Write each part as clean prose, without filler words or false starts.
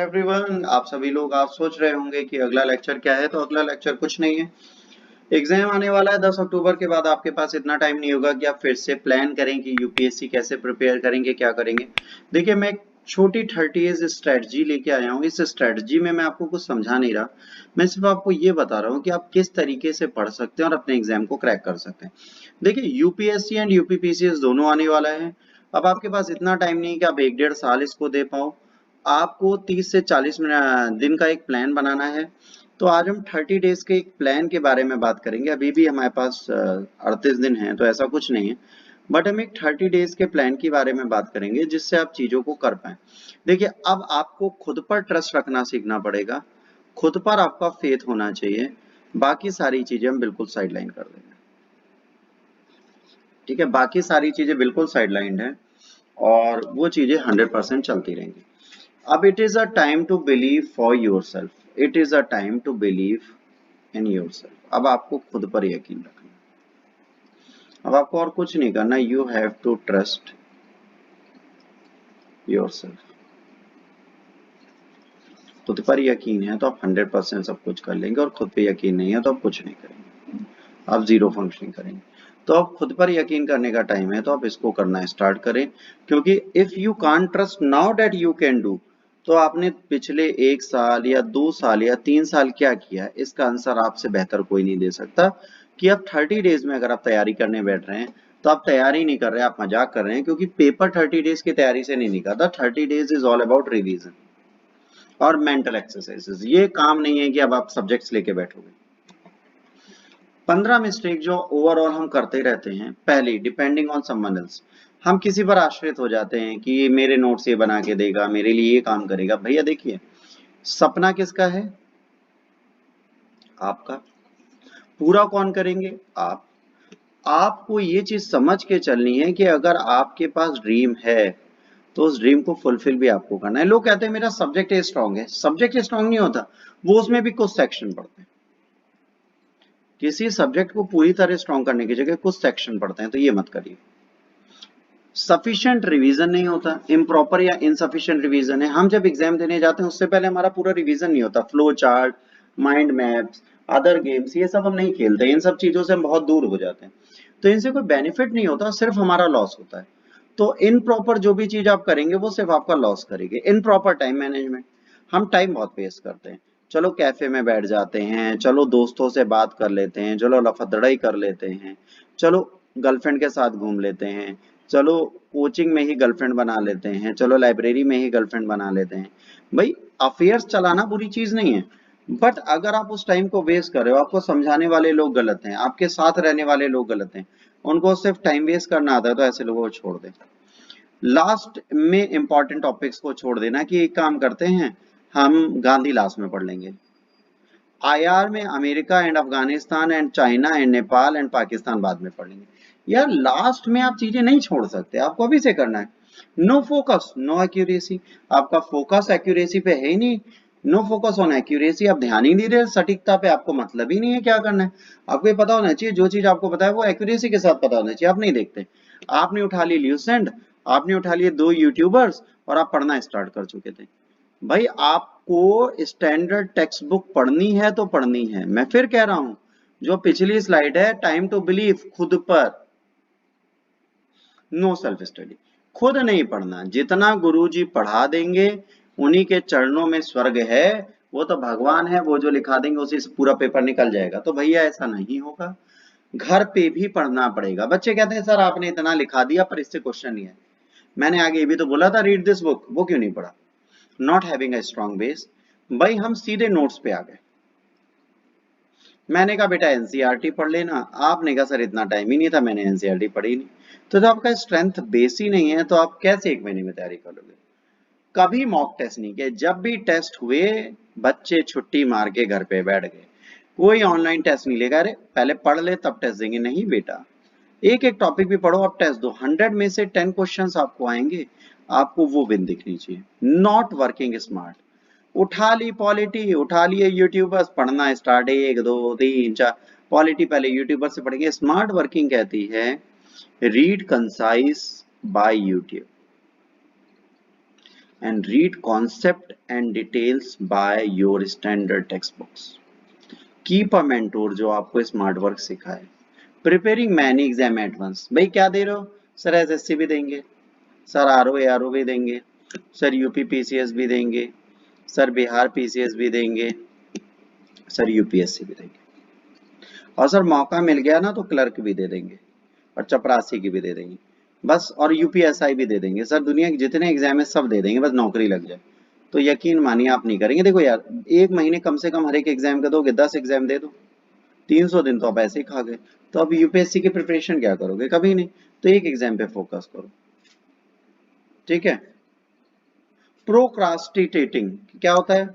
Everyone, आप सभी लोग आप सोच रहे होंगे कि अगला लेक्चर क्या है। तो अगला लेक्चर कुछ नहीं है, एग्जाम आने वाला है 10 अक्टूबर के बाद। आपके पास इतना टाइम नहीं होगा कि आप फिर से प्लान करें कि यूपीएससी कैसे प्रिपेयर करेंगे, क्या करेंगे। देखिए, मैं एक छोटी 30 डेज स्ट्रेटजी लेके आया हूँ। इस स्ट्रेटजी में मैं आपको कुछ समझा नहीं रहा, मैं सिर्फ आपको ये बता रहा हूँ कि आप किस तरीके से पढ़ सकते हैं और अपने एग्जाम को क्रैक कर सकते हैं। देखिए, यूपीएससी एंड यूपीपीसीएस दोनों आने वाला है। अब आपके पास इतना टाइम नहीं है कि आप 1-1.5 साल इसको दे पाओ। आपको 30 से 40 मिनट दिन का एक प्लान बनाना है। तो आज हम 30 डेज के एक प्लान के बारे में बात करेंगे। अभी भी हमारे पास 38 दिन हैं, तो ऐसा कुछ नहीं है, बट हम एक 30 डेज के प्लान के बारे में बात करेंगे जिससे आप चीजों को कर पाए। देखिए, अब आपको खुद पर ट्रस्ट रखना सीखना पड़ेगा, खुद पर आपका फेथ होना चाहिए। बाकी सारी चीजें हम बिल्कुल साइडलाइन कर देंगे। ठीक है, बाकी सारी चीजें बिल्कुल साइडलाइन है और वो चीजें 100% चलती रहेंगी। अब it is a time to believe for yourself, it is a time to believe in yourself. अब आपको खुद पर यकीन रखना, अब आपको और कुछ नहीं करना। You have to trust yourself. खुद पर यकीन है तो आप 100% सब कुछ कर लेंगे, और खुद पे यकीन नहीं है तो आप कुछ नहीं करेंगे, आप जीरो फंक्शनिंग करेंगे। तो अब खुद पर यकीन करने का टाइम है, तो आप इसको करना स्टार्ट करें। क्योंकि if you can't trust now that you can do, तो आपने पिछले 1 साल या 2 साल या 3 साल क्या किया, इसका आंसर आपसे बेहतर कोई नहीं दे सकता। कि अब 30 डेज में अगर आप तैयारी करने बैठ रहे हैं, तो आप तैयारी नहीं कर रहे, आप मजाक कर रहे हैं। क्योंकि पेपर 30 डेज की तैयारी से नहीं निकलता। 30 days is all about revision और मेंटल एक्सरसाइजेस। ये काम नहीं है कि अब आप सब्जेक्ट्स लेके बैठोगे। 15 मिस्टेक जो ओवरऑल हम करते रहते हैं। पहली, डिपेंडिंग ऑन समवन एल्स। हम किसी पर आश्रित हो जाते हैं कि ये मेरे नोट्स ये बना के देगा, मेरे लिए ये काम करेगा। भैया देखिए, सपना किसका है? आपका। पूरा कौन करेंगे? आप। आपको ये चीज समझ के चलनी है कि अगर आपके पास ड्रीम है तो उस ड्रीम को फुलफिल भी आपको करना है। लोग कहते हैं मेरा सब्जेक्ट स्ट्रांग है। सब्जेक्ट स्ट्रांग नहीं होता, वो उसमें भी कुछ सेक्शन पढ़ते हैं। किसी सब्जेक्ट को पूरी तरह स्ट्रांग करने की जगह कुछ सेक्शन पढ़ते हैं, तो ये मत करिए। सफिशिएंट रिवीजन नहीं होता, इम्प्रॉपर या इनसफिशिएंट रिवीजन है। हम जब एग्जाम देने जाते हैं उससे पहले हमारा पूरा रिवीजन नहीं होता। Flow chart, mind maps, other games, ये सब हम नहीं खेलते। इन सब चीजों से हम बहुत दूर हो जाते हैं, तो इनसे कोई बेनिफिट नहीं होता, सिर्फ हमारा लॉस होता है। तो इन प्रॉपर जो भी चीज आप करेंगे वो सिर्फ आपका लॉस करेगी। इन प्रॉपर टाइम मैनेजमेंट, हम टाइम बहुत वेस्ट करते हैं। चलो कैफे में बैठ जाते हैं, चलो दोस्तों से बात कर लेते हैं, चलो लफड़ाई कर लेते हैं, चलो गर्लफ्रेंड के साथ घूम लेते हैं, चलो कोचिंग में ही गर्लफ्रेंड बना लेते हैं, चलो लाइब्रेरी में ही गर्लफ्रेंड बना लेते हैं। भाई, अफेयर्स चलाना बुरी चीज नहीं है, बट अगर आप उस टाइम को वेस्ट कर रहे हो, आपको समझाने वाले लोग गलत हैं, आपके साथ रहने वाले लोग गलत हैं, उनको सिर्फ टाइम वेस्ट करना आता है, तो ऐसे लोगों को छोड़ दें। लास्ट में इंपॉर्टेंट टॉपिक्स को छोड़ देना कि एक काम करते हैं, हम गांधी लास्ट में पढ़ लेंगे। आईआर में America and Afghanistan and China and Nepal and Pakistan बाद में पढ़ लेंगे। यार, लास्ट में आप चीजें नहीं छोड़ सकते, आपको अभी से करना है। No focus no accuracy. आपका फोकस एक्यूरेसी पे है ही नहीं। नो फोकस ऑन एक्यूरेसी, आप ध्यान ही नहीं दे रहे सटीकता पे, आपको मतलब ही नहीं है क्या करना है। आपको ये पता होना चाहिए, जो चीज आपको पता है वो एक्यूरेसी के साथ पता होना चाहिए। आप नहीं देखते, आपने उठा ली ल्यूसेंट, आपने उठा लिए 2 यूट्यूबर्स और आप पढ़ना स्टार्ट कर चुके थे। भाई, आपको स्टैंडर्ड टेक्स्ट बुक पढ़नी है तो पढ़नी है। मैं फिर कह रहा हूं, जो पिछली स्लाइड है, टाइम टू बिलीव, खुद पर, नो सेल्फ स्टडी। खुद नहीं पढ़ना, जितना गुरुजी पढ़ा देंगे उन्हीं के चरणों में स्वर्ग है। वो तो भगवान है, वो जो लिखा देंगे उसी से पूरा पेपर निकल जाएगा। तो भैया ऐसा नहीं होगा, घर पे भी पढ़ना पड़ेगा। बच्चे कहते हैं सर आपने इतना लिखा दिया पर इससे क्वेश्चन नहीं है। मैंने आगे ये भी तो बोला था, रीड दिस बुक, वो क्यों नहीं पढ़ा? Not having a strong base. भाई, हम सीधे नोट्स पे आ गए। मैंने कहा बेटा एनसीईआरटी पढ़ लेना, आपने कहा सर इतना टाइम ही नहीं था, मैंने एनसीईआरटी पढ़ी नहीं। तो जब आपका स्ट्रेंथ बेस ही नहीं है तो आप कैसे 1 महीने में तैयारी कर लोगे? कभी मॉक टेस्ट नहीं किए, जब भी टेस्ट हुए बच्चे छुट्टी मार के घर पे बैठ गए। कोई ऑनलाइन टेस्ट नहीं लेगा, अरे पहले पढ़ ले तब टेस्ट देंगे। नहीं बेटा, एक एक टॉपिक भी पढ़ो, आप टेस्ट दो। 100 में से 10 क्वेश्चंस आपको आएंगे, आपको वो विन दिखनी चाहिए। Not working smart. उठा ली पॉलिटी, उठा लिए यूट्यूबर्स, पढ़ना स्टार्ट, 1 2 3 4। पॉलिटी पहले यूट्यूबर से पढ़ेंगे। स्मार्ट वर्किंग कहती है read concise by YouTube. and read concept and details by your standard textbooks. Keep a mentor जो आपको स्मार्ट वर्क सिखाए. Preparing many exam at once. भाई क्या दे रहे हो सर? एसएससी भी देंगे सर, आरओ भी देंगे सर, यूपी पीसीएस भी देंगे सर, बिहार पीसीएस भी देंगे सर, यूपीएससी भी देंगे, और सर मौका मिल गया ना तो क्लर्क भी दे देंगे और चपरासी की भी दे देंगे बस, और यूपीएसआई भी दे देंगे सर, दुनिया के जितने एग्जाम है सब दे देंगे, बस नौकरी लग जाए. तो यकीन मानिए आप नहीं करेंगे. देखो यार, एक महीने कम से कम हर एक एग्जाम का दोगे, 10 एग्जाम दे दो, 300 दिन तो आप ऐसे ही खा गए. तो अब यूपीएससी की प्रिपरेशन क्या करोगे? कभी नहीं. तो एक एग्जाम पे फोकस करो. ठीक है. प्रोक्रास्टिनेटिंग क्या होता है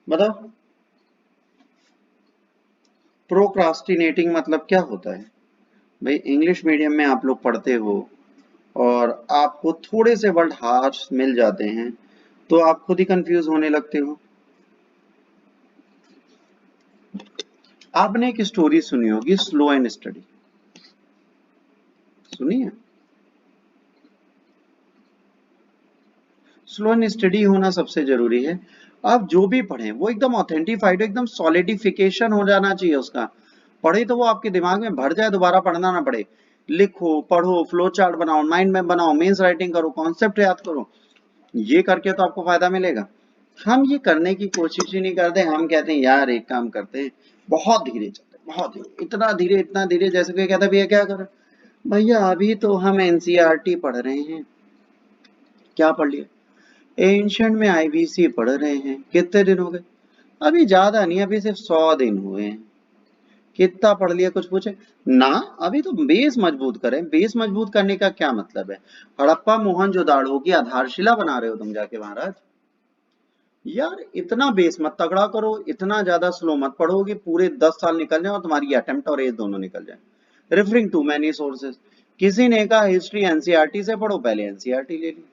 बताओ? प्रोक्रास्टिनेटिंग मतलब क्या होता है भाई? इंग्लिश मीडियम में आप लोग पढ़ते हो और आपको थोड़े से वर्ड हार्श मिल जाते हैं तो आप खुद ही कंफ्यूज होने लगते हो. आपने एक स्टोरी सुनी होगी, स्लो एंड स्टडी. सुनी है? स्लो एंड स्टडी होना सबसे जरूरी है. आप जो भी पढ़ें वो एकदम ऑथेंटिफाइड, एकदम सॉलिडिफिकेशन हो जाना चाहिए उसका. पढ़े तो वो आपके दिमाग में भर जाए, दोबारा पढ़ना ना पड़े. लिखो, पढ़ो, फ्लो चार्ट बनाओ, माइंड मैप बनाओ, मेंस राइटिंग करो, कॉन्सेप्ट याद करो. ये करके तो आपको फायदा मिलेगा. हम ये करने की कोशिश ही नहीं करते. हम कहते हैं यार एक काम करते हैं, बहुत धीरे चलते, बहुत धीरे, इतना धीरे, जैसे कोई कहता है भैया क्या कर? भैया अभी तो हम एनसीईआरटी पढ़ रहे हैं. क्या पढ़ लिया? एंशिएंट में आईबीसी पढ़ रहे हैं. कितने दिन हो गए? अभी ज्यादा नहीं, अभी सिर्फ 100 दिन हुए हैं. कितना पढ़ लिया कुछ पूछे ना? अभी तो बेस मजबूत करें. बेस मजबूत करने का क्या मतलब है? हड़प्पा मोहनजोदाड़ो की आधारशिला बना रहे हो तुम जाके महाराज. यार इतना बेस मत तगड़ा करो, इतना ज्यादा स्लो मत पढ़ोगे, पूरे 10 साल निकल जाए और तुम्हारी अटेम्प्ट और एज दोनों निकल जाए. Referring to many sources. किसी ने कहा हिस्ट्री एनसीईआरटी से पढ़ो, पहले एनसीईआरटी ले ली.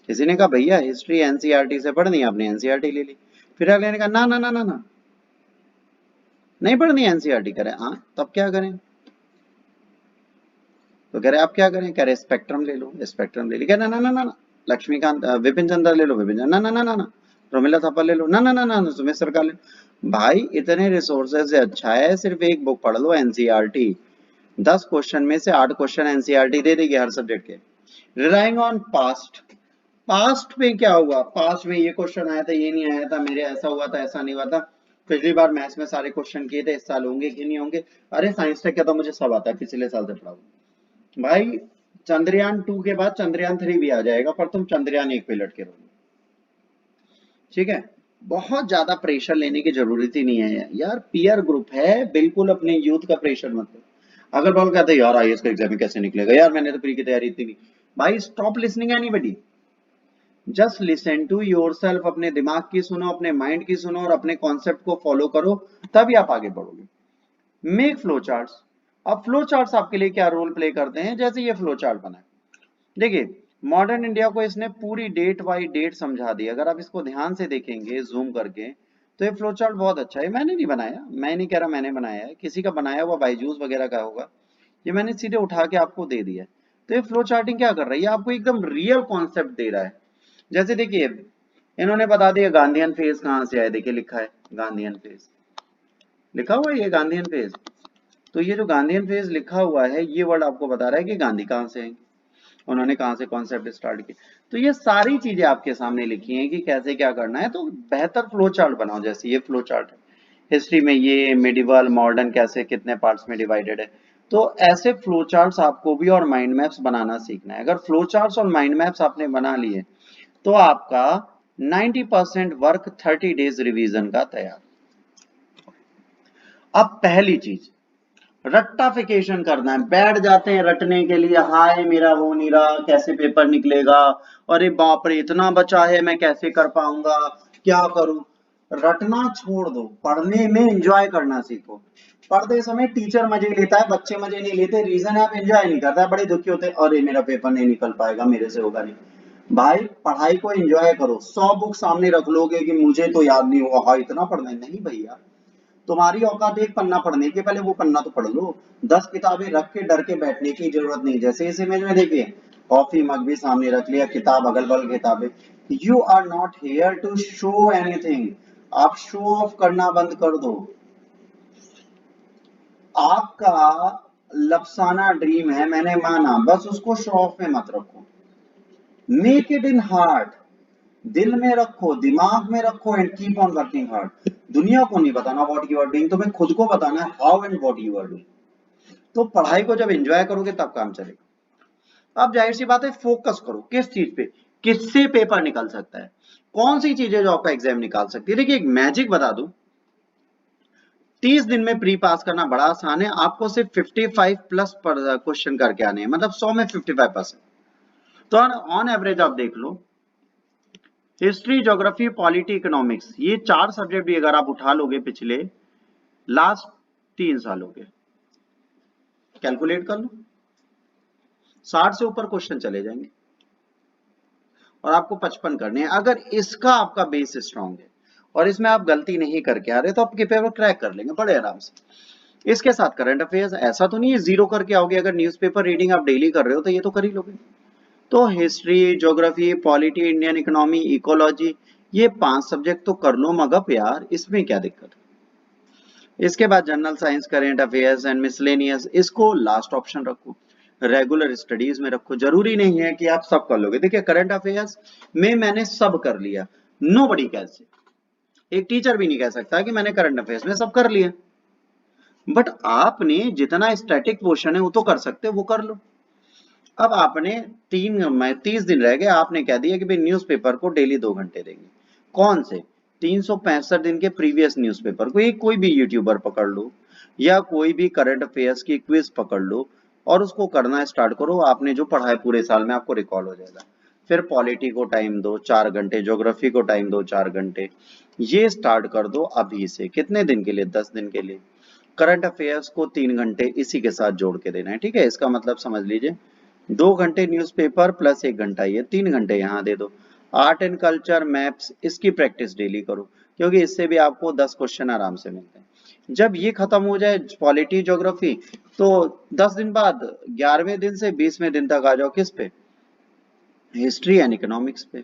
किसी ने कहा भैया हिस्ट्री एनसीईआरटी से पढ़नी, आपने एनसीईआरटी ले ली. फिर अगले ने कहा ना ना ना ना ना, नहीं पढ़नी एनसीईआरटी. करें हाँ, तब क्या करें? तो कह रहे आप क्या करें? कह रहे स्पेक्ट्रम ले लो. स्पेक्ट्रम ले ली. कह ना ना ना ना, लक्ष्मीकांत विपिन चंद्र ले लो. विपिन ना ना ना ना ना, रोमिला थापा ले लो. ना ना ना ना, सुमित सरकार ले लो. भाई इतने रिसोर्सेज से अच्छा है सिर्फ एक बुक पढ़ लो एनसीईआरटी. 10 क्वेश्चन में से 8 क्वेश्चन एनसीईआरटी दे देगी हर सब्जेक्ट के. Relying on past. पास्ट में क्या हुआ? पास्ट में ये क्वेश्चन आया था, ये नहीं आया था, मेरे ऐसा हुआ था, ऐसा नहीं हुआ था, पिछली बार मैथ्स में सारे क्वेश्चन किए थे, इस साल होंगे कि नहीं होंगे. अरे साइंस टेक का तो मुझे सब आता है, पिछले साल से पढ़ा हूं. भाई चंद्रयान 2 के बाद चंद्रयान 3 भी आ जाएगा, पर तुम चंद्रयान 1 पे लटके रहोगे. ठीक है. बहुत ज्यादा प्रेशर लेने की जरूरत ही नहीं है यार. पीयर ग्रुप है, बिल्कुल अपने यूथ का प्रेशर मत लो. अगर बोल कहते हैं यार आईएएस का एग्जाम में कैसे निकलेगा यार, मैंने तो प्री की तैयारी इतनी की. भाई stop listening anybody. Just listen to yourself. अपने दिमाग की सुनो, अपने माइंड की सुनो और अपने कॉन्सेप्ट को फॉलो करो, तभी आप आगे बढ़ोगे. Make flow charts. अब फ्लो चार्ट्स आपके लिए क्या रोल प्ले करते हैं? जैसे ये फ्लो चार्ट बना है, देखिए मॉडर्न इंडिया को इसने पूरी डेट बाई डेट समझा दी. अगर आप इसको ध्यान से देखेंगे जूम करके तो ये फ्लो चार्ट बहुत अच्छा है. मैंने नहीं बनाया, मैं नहीं कह रहा मैंने बनाया है, किसी का बनाया हुआ बायजूस वगैरह का होगा. ये मैंने सीधे उठा के आपको दे दिया. तो ये फ्लो चार्टिंग क्या कर रही है? आपको एकदम रियल कॉन्सेप्ट दे रहा है. जैसे देखिए इन्होंने बता दिया गांधीयन फेज कहाँ से आए. देखिए लिखा है गांधीयन फेज, लिखा हुआ है ये गांधीयन फेज. तो ये जो गांधीयन फेज लिखा हुआ है ये वर्ड आपको बता रहा है कि गांधी कहाँ से हैं, उन्होंने कहाँ से कॉन्सेप्ट स्टार्ट किया. तो ये सारी चीजें आपके सामने लिखी हैं कि कैसे क्या करना है. तो बेहतर फ्लो चार्ट बनाओ. जैसे ये फ्लो चार्ट है, हिस्ट्री में ये मिडिवल मॉडर्न कैसे कितने पार्ट्स में डिवाइडेड है. तो ऐसे फ्लो चार्ट्स आपको भी और माइंड मैप्स बनाना सीखना है. अगर फ्लो चार्ट्स और माइंड मैप्स आपने बना लिए तो आपका 90% वर्क 30 डेज रिवीजन का तैयार. अब पहली चीज रट्टाफिकेशन करना है. बैठ जाते हैं रटने के लिए, हाय मेरा हो नहीं रहा, कैसे पेपर निकलेगा, अरे बाप रे इतना बचा है, मैं कैसे कर पाऊंगा, क्या करूं. रटना छोड़ दो, पढ़ने में एंजॉय करना सीखो. पढ़ते समय टीचर मजे लेता है, बच्चे मजे नहीं लेते. रीजन है आप एंजॉय नहीं करता है, बड़े दुखी होते हैं, अरे मेरा पेपर नहीं निकल पाएगा, मेरे से होगा नहीं. भाई पढ़ाई को एंजॉय करो. 100 बुक सामने रख लोगे कि मुझे तो याद नहीं होगा, हाँ इतना पढ़ना है, नहीं भैया. तुम्हारी औकात एक पन्ना पढ़ने की, पहले वो पन्ना तो पढ़ लो. 10 किताबें रख के डर के बैठने की जरूरत नहीं. जैसे इस इमेज में देखिए कॉफी मग भी सामने रख लिया, किताब अगल बगल किताबें। You are not here to show anything. आप शो ऑफ करना बंद कर दो। आपका लफसाना ड्रीम है, मैंने माना, बस उसको शो ऑफ में मत रखो। मेक इट इन हार्ट, दिल में रखो, दिमाग में रखो, and keep on working hard. दुनिया को नहीं बताना व्हाट यू आर डूइंग, तुम्हें खुद को बताना है how and what you are doing. तो पढ़ाई को जब एंजॉय करोगे तब काम चलेगा। अब जाहिर सी बात है, फोकस करो किस चीज पे, किससे पेपर निकल सकता है, कौन सी चीजें जो आपका एग्जाम निकाल सकती है। देखिए एक मैजिक बता दूं, 30 दिन में प्री पास करना बड़ा आसान है। आपको सिर्फ 55 प्लस पर क्वेश्चन करके आने हैं, मतलब 100 में 55%। तो ऑन एवरेज आप देख लो, हिस्ट्री, ज्योग्राफी, पॉलिटी, इकोनॉमिक्स, ये 4 सब्जेक्ट भी अगर आप उठा लोगे पिछले लास्ट 3 सालों के, कैलकुलेट कर लो, 60 से ऊपर क्वेश्चन चले जाएंगे और आपको 55 करने हैं। अगर इसका आपका बेस स्ट्रांग है और इसमें आप गलती नहीं करके आ रहे तो आपके पेपर क्रैक कर लेंगे बड़े आराम से। इसके साथ करंट अफेयर्स, ऐसा तो नहीं है जीरो करके आओगे। अगर न्यूज़पेपर रीडिंग आप डेली कर रहे हो तो ये तो कर ही लोगे। तो history, geography, polity, Indian economy, ecology, ये 5 सब्जेक्ट तो कर लो मगअप यार, इसमें क्या दिक्कत है। इसके बाद general science, current affairs and miscellaneous, इसको लास्ट ऑप्शन रखो, रेगुलर स्टडीज में रखो। जरूरी नहीं है कि आप सब कर लोगे। देखिए करंट अफेयर्स में मैंने सब कर लिया, नोबडी कैन से, एक टीचर भी नहीं कह सकता कि मैंने करंट अफेयर्स में सब कर लिया। बट आपने जितना स्टैटिक पोर्शन है वो तो कर सकते हो, वो कर लो। अब आपने 30 दिन रह गए, आपने कह दिया कि भाई न्यूज़पेपर को डेली 2 घंटे देंगे। कौन से? 365 दिन के प्रीवियस न्यूज़पेपर को, कोई भी यूट्यूबर पकड़ लो या कोई भी करंट अफेयर्स की क्विज पकड़ लो और उसको करना स्टार्ट करो। आपने जो पढ़ा है पूरे साल में आपको रिकॉल हो जाएगा। फिर पॉलिटी को टाइम दो 4 घंटे, ज्योग्राफी को टाइम दो 4 घंटे। ये स्टार्ट कर दो अभी से। कितने दिन के लिए? 10 दिन के लिए। करंट अफेयर्स को 3 घंटे इसी के साथ जोड़ के देना है, ठीक है। इसका मतलब समझ लीजिए 2 घंटे न्यूज़पेपर प्लस 1 घंटा ये, 3 घंटे यहाँ दे दो। आर्ट एंड कल्चर, मैप्स, इसकी प्रैक्टिस डेली करो क्योंकि इससे भी आपको 10 क्वेश्चन आराम से मिलते हैं। जब ये खत्म हो जाए पॉलिटी, ज्योग्राफी, तो 10 दिन बाद 11वें दिन से 20वें दिन तक आ जाओ किस पे? हिस्ट्री एंड इकोनॉमिक्स पे।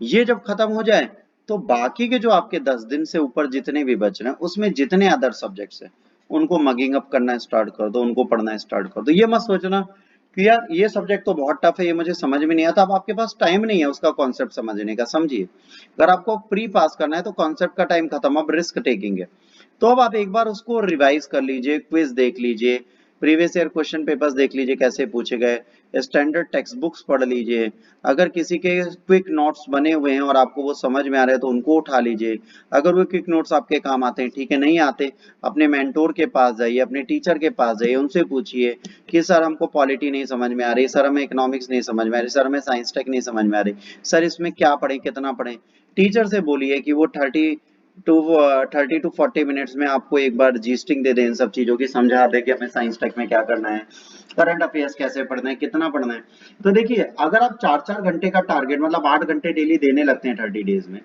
ये जब खत्म हो जाए तो बाकी के जो आपके 10 दिन से ऊपर जितने भी बच रहे हैं उसमें जितने अदर सब्जेक्ट्स हैं उनको मगिंग अप करना स्टार्ट कर दो, उनको पढ़ना स्टार्ट कर दो। ये मत सोचना कि यार ये सब्जेक्ट तो बहुत टफ है, ये मुझे समझ में नहीं आता। अब आपके पास टाइम नहीं है उसका कॉन्सेप्ट समझने का। समझिए, अगर आपको प्री पास करना है तो कॉन्सेप्ट का टाइम खत्म, अब रिस्क टेकिंग है। तो अब आप एक बार उसको रिवाइज कर लीजिए, क्विज देख लीजिए, प्रीवियस ईयर क्वेश्चन पेपर्स देख लीजिए कैसे पूछे गए, स्टैंडर्ड टेक्स्ट बुक्स पढ़ लीजिए। अगर किसी के क्विक नोट्स बने हुए हैं और आपको वो समझ में आ रहे हैं तो उनको उठा लीजिए। अगर वो क्विक नोट्स आपके काम आते हैं ठीक है, नहीं आते अपने मेंटोर के पास जाइए, अपने टीचर के पास जाइए, उनसे पूछिए कि सर हमको पॉलिटी नहीं समझ में आ रही, सर हमें इकोनॉमिक्स नहीं समझ में आ रही, सर हमें साइंस टेक नहीं समझ में आ रही, सर इसमें क्या पढ़ें, कितना पढ़ें। टीचर से बोलिए कि वो 30 टू 40 मिनट्स में आपको एक बार जीस्टिंग दे दें इन सब चीजों की, समझा दे कि हमें साइंस टेक में क्या करना है, करंट अफेयर्स कैसे पढ़ना है, कितना पढ़ना है। तो देखिए अगर आप 4-4 घंटे का टारगेट, मतलब 8 घंटे डेली देने लगते हैं 30 डेज में,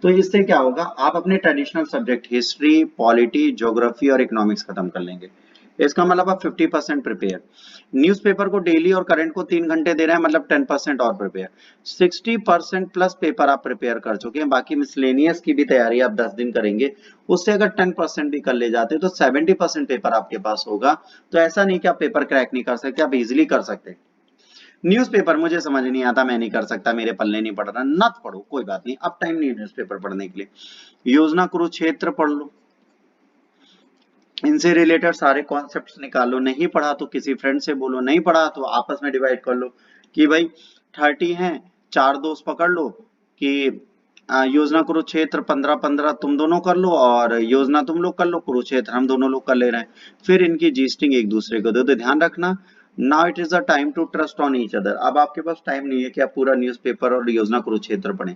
तो इससे क्या होगा, आप अपने traditional subject history, polity, geography और इकोनॉमिक्स खत्म कर लेंगे। इसका मतलब आप 50% प्रिपेयर। न्यूज़पेपर को डेली और करंट को 3 घंटे दे रहे हैं, मतलब 10% और प्रिपेयर। 60% प्लस पेपर आप प्रिपेयर कर चुके हैं। बाकी मिसलेनियस की भी तैयारी आप 10 दिन करेंगे, उससे अगर 10% भी कर ले जाते तो 70% पेपर आपके पास होगा। तो ऐसा नहीं कि आप पेपर क्रैक नहीं कर सकते, आप इजिली कर सकते। न्यूज़पेपर मुझे समझ नहीं आता, मैं नहीं कर सकता, मेरे पल्ले नहीं पड़ रहा, मत पढ़ो, कोई बात नहीं, अब टाइम नहीं है न्यूज़पेपर पढ़ने के लिए। योजना कुरुक्षेत्र पढ़ लो, इनसे रिलेटेड सारे कॉन्सेप्ट्स निकालो। नहीं पढ़ा तो किसी फ्रेंड से बोलो, नहीं पढ़ा तो आपस में डिवाइड कर लो कि भाई 30 हैं, 4 दोस्त पकड़ लो कि योजना कुरुक्षेत्र 15-15 तुम दोनों कर लो और योजना तुम लोग कर लो, कुरुक्षेत्र हम दोनों लोग कर ले रहे हैं। फिर इनकी जीस्टिंग एक दूसरे को दो। तो ध्यान रखना, now it is the time to trust on each other. अब आपके पास टाइम नहीं है कि आप पूरा न्यूज़पेपर और योजना कुरुक्षेत्र पढ़ें।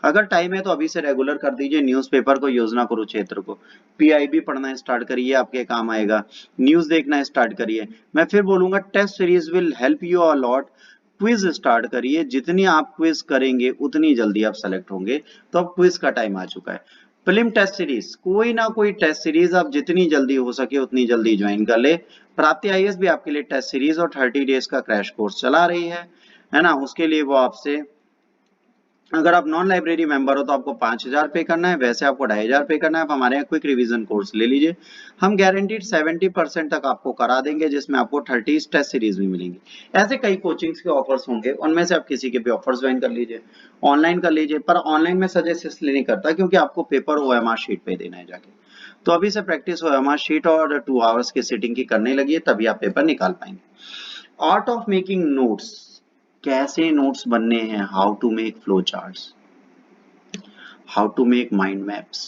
अगर टाइम है तो अभी से रेगुलर कर दीजिए न्यूज़पेपर को, योजना कुरुक्षेत्र को। पीआईबी पढ़ना स्टार्ट करिए, आपके काम आएगा। न्यूज़ देखना स्टार्ट करिए। मैं फिर बोलूंगा test series will help you a lot. Quiz start करिए, जितनी आप क्विज करेंगे उतनी जल्दी आप सेलेक्ट होंगे। तो अब क्विज का टाइम आ चुका है। प्रीलिम टेस्ट सीरीज, कोई ना कोई टेस्ट सीरीज आप जितनी जल्दी हो सके उतनी जल्दी ज्वाइन कर ले। प्राप्ति आईएएस भी आपके लिए टेस्ट सीरीज और 30 डेज का क्रैश कोर्स चला रही है ना। उसके लिए वो आपसे, अगर आप नॉन लाइब्रेरी मेंबर हो तो आपको 5,000 पे करना है, वैसे आपको 2,500 पे करना है। आप हमारे यहाँ क्विक रिवीजन कोर्स ले लीजिए, हम गारंटीड 70% तक आपको करा देंगे, जिसमें आपको 30 टेस्ट सीरीज भी मिलेंगी। ऐसे कई कोचिंग्स के ऑफर्स होंगे, उनमें से आप किसी के भी ऑफर्स ज्वाइन कर लीजिए, ऑनलाइन कर लीजिए। पर ऑनलाइन में सजेस्ट इसलिए नहीं करता क्योंकि आपको पेपर ओएमआर शीट पे देना है जाके। तो अभी से प्रैक्टिस ओएमआर शीट और 2 आवर्स की सिटिंग की करने लगी है, तभी आप पेपर निकाल पाएंगे। आर्ट ऑफ मेकिंग नोट्स, कैसे नोट्स बनने हैं, how to make flow charts, how to make mind maps,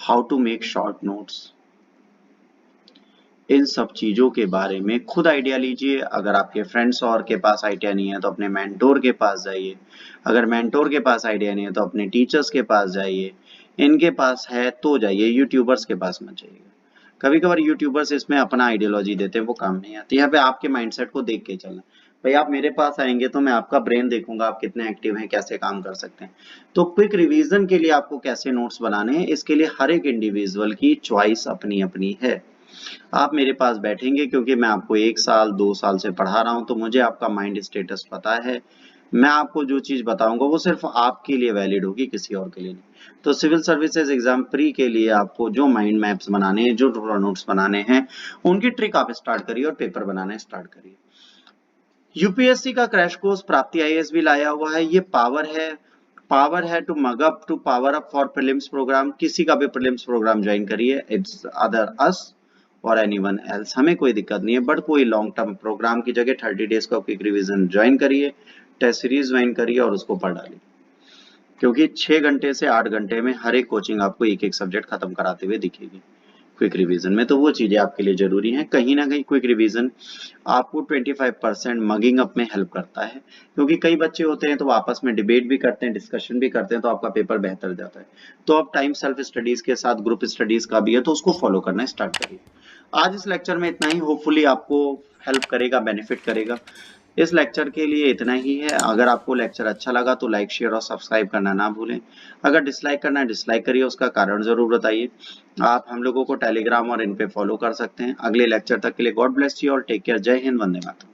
how to make short notes, इन सब चीजों के बारे में खुद आइडिया लीजिए। अगर आपके फ्रेंड्स और के पास आइडिया नहीं है तो अपने मेंटोर के पास जाइए, अगर मेंटोर के पास आइडिया नहीं है तो अपने टीचर्स के पास जाइए, इनके पास है तो जाइए, यूट्यूबर्स के पास मत जाइएगा। कभी कभार यूट्यूबर्स इसमें अपना आइडियोलॉजी देते हैं, वो काम नहीं आती। यहाँ पे आपके माइंडसेट को देख के चलना। भाई आप मेरे पास आएंगे तो मैं आपका ब्रेन देखूंगा, आप कितने एक्टिव हैं, कैसे काम कर सकते हैं। तो क्विक रिवीजन के लिए आपको कैसे नोट्स बनाने हैं, इसके लिए हर एक इंडिविजुअल की चॉइस अपनी अपनी है। आप मेरे पास बैठेंगे क्योंकि मैं आपको 1 साल 2 साल से पढ़ा रहा हूं, तो मुझे आपका माइंड स्टेटस पता है। मैं आपको जो चीज बताऊंगा वो सिर्फ आपके लिए वैलिड होगी, किसी और के लिए नहीं। तो सिविल सर्विसेज एग्जाम प्री के लिए आपको जो माइंड मैप्स बनाने हैं, जो नोट्स बनाने हैं, उनकी ट्रिक आप स्टार्ट करिए और पेपर बनाना स्टार्ट करिए। यूपीएससी का क्रैश कोर्स प्राप्ति आईएएस भी लाया हुआ है। ये पावर है to mug up, to power up for prelims programme. किसी का भी प्रीलिम्स प्रोग्राम ज्वाइन करिए, इट्स अदर अस और एनीवन एल्स, हमें कोई दिक्कत नहीं है। बट कोई लॉन्ग टर्म प्रोग्राम की जगह 30 डेज का क्विक रिवीजन ज्वाइन करिए, टेस्ट सीरीज ज्वाइन करिए और उसको पढ़ डालिए, क्योंकि 6 घंटे से 8 घंटे में हर एक कोचिंग आपको एक एक सब्जेक्ट खत्म कराते हुए दिखेगी क्विक रिवीजन में। तो वो चीजें आपके लिए जरूरी हैं। कहीं ना कहीं क्विक रिवीजन आपको 25% मगिंग अप में हेल्प करता है, क्योंकि कई बच्चे होते हैं तो आपस में डिबेट भी करते हैं, डिस्कशन भी करते हैं, तो आपका पेपर बेहतर जाता है। तो अब टाइम सेल्फ स्टडीज के साथ ग्रुप स्टडीज का भी है, तो उसको फॉलो करना स्टार्ट करिए। आज इस लेक्चर में इतना ही, होपफुली आपको हेल्प करेगा, बेनिफिट करेगा। इस लेक्चर के लिए इतना ही है। अगर आपको लेक्चर अच्छा लगा तो लाइक शेयर और सब्सक्राइब करना ना भूलें। अगर डिसलाइक करना है डिसलाइक करिए, उसका कारण जरूर बताइए। आप हम लोगों को टेलीग्राम और इन पे फॉलो कर सकते हैं। अगले लेक्चर तक के लिए गॉड ब्लेस यू और टेक केयर। जय हिंद, वंदे मातरम।